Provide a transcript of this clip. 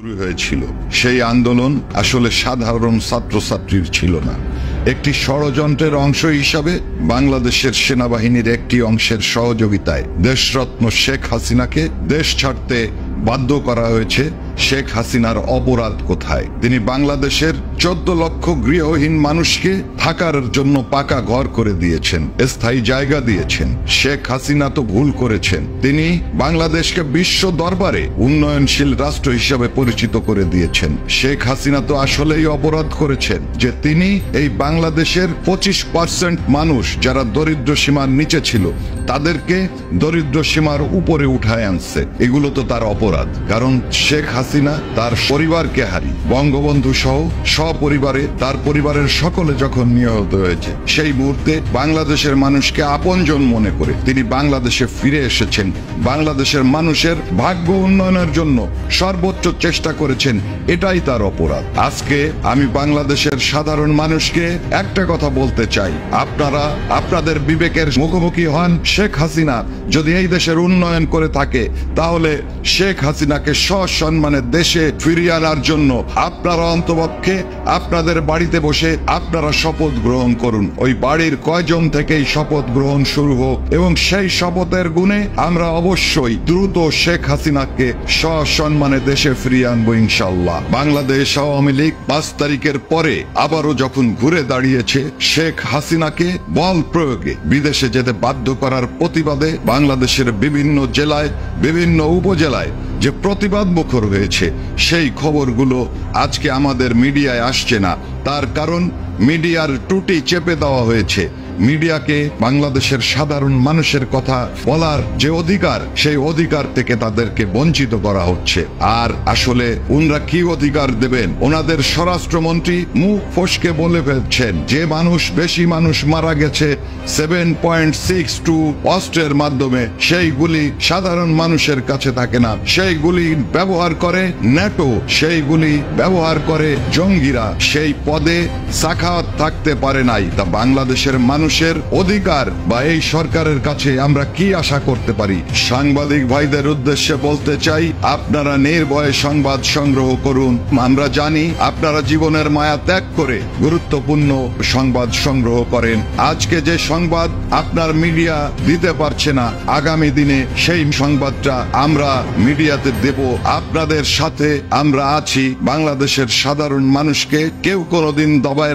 শুরু হয়েছিল সেই আন্দোলন আসলে সাধারণ ছাত্রছাত্রীর ছিল না। একটি ষড়যন্ত্রের অংশ হিসাবে বাংলাদেশের সেনাবাহিনীর একটি অংশের সহযোগিতায় দেশরত্ন শেখ হাসিনাকে দেশ ছাড়তে বাধ্য করা হয়েছে। শেখ হাসিনার অপরাধ কোথায়? তিনি বাংলাদেশের 14 লক্ষ গৃহহীন মানুষকে থাকার জন্য পাকা ঘর করে দিয়েছেন, স্থায়ী জায়গা দিয়েছেন। শেখ হাসিনা তো ভুল করেছেন, তিনি বাংলাদেশকে বিশ্ব দরবারে উন্নয়নশীল রাষ্ট্র হিসাবে পরিচিত করে দিয়েছেন। শেখ হাসিনা তো আসলেই অপরাধ করেছেন যে তিনি এই বাংলাদেশের 25% মানুষ যারা দরিদ্র সীমার নিচে ছিল তাদেরকে দরিদ্র সীমার উপরে উঠায় আনছে। এগুলো তো তার অপরাধ, কারণ শেখ হাসিনা তার পরিবারকে হারিয়ে বঙ্গবন্ধু সহ সপরিবারে তার পরিবারের সকলে যখন নিহত হয়েছে সেই মুহূর্তে বাংলাদেশের মানুষকে আপনজন মনে করে তিনি বাংলাদেশে ফিরে এসেছেন। বাংলাদেশের মানুষের ভাগ্য উন্নয়নের জন্য সর্বোচ্চ চেষ্টা করেছেন, এটাই তার অপরাধ। আজকে আমি বাংলাদেশের সাধারণ মানুষকে একটা কথা বলতে চাই, আপনারা আপনাদের বিবেকের মুখোমুখি হন। শেখ হাসিনা যদি এই দেশের উন্নয়ন করে থাকে তাহলে শেখ হাসিনাকে সসম্মানে দেশে ফিরিয়ে আনার জন্য আপনারা অন্তপক্ষে আপনাদের বাড়িতে বসে আপনারা শপথ গ্রহণ করুন। ওই বাড়ির কয়জন থেকেই শপথ গ্রহণ শুরু হোক এবং সেই শপথের গুণে আমরা অবশ্যই দ্রুত শেখ হাসিনাকে সসম্মানে দেশে ফিরিয়ে আনবো ইনশাল্লাহ। বাংলাদেশ আওয়ামী লীগ 5 তারিখের পরে আবারও যখন ঘুরে দাঁড়িয়েছে সেই হাসিনাকে বল প্রয়োগে বিদেশে যেতে বাধ্য করার প্রতিবাদে বাংলাদেশের বিভিন্ন জেলায় বিভিন্ন উপজেলায় যে প্রতিবাদ মুখর হয়েছে সেই খবরগুলো আজকে আমাদের মিডিয়ায় আসছে না। তার কারণ মিডিয়ার ত্রুটি চেপে দেওয়া হয়েছে। মিডিয়াকে বাংলাদেশের সাধারণ মানুষের কথা বলার যে অধিকার সেই অধিকার থেকে তাদেরকে বঞ্চিত করা হচ্ছে। আর আসলে ওনারা কি অধিকার দেবেন? ওনাদের স্বরাষ্ট্রমন্ত্রী মুখ ফসকে বলে ফেলছেন যে বেশি মানুষ মারা গেছে 7.62 অস্ত্রের মাধ্যমে, সেইগুলি সাধারণ মানুষের কাছে থাকে না, সেইগুলি ব্যবহার করে ন্যাটো, সেইগুলি ব্যবহার করে জঙ্গিরা। সেই পদে সাখাওয়াত থাকতে পারে নাই। তা বাংলাদেশের মানুষের অধিকার বা এই সরকারের কাছে আমরা কি আশা করতে পারি? সাংবাদিক ভাইদের উদ্দেশ্যে বলতে চাই, আপনারা নির্ভয়ে সংবাদ সংগ্রহ করুন। আমরা জানি আপনারা জীবনের মায়া ত্যাগ করে গুরুত্বপূর্ণ সংবাদ সংগ্রহ করেন। আজকে যে সংবাদ আপনার মিডিয়া দিতে পারছে না, আগামী দিনে সেই সংবাদটা আমরা মিডিয়াতে দেব। আপনাদের সাথে আমরা আছি। বাংলাদেশের সাধারণ মানুষকে কেউ কোনোদিন দবায়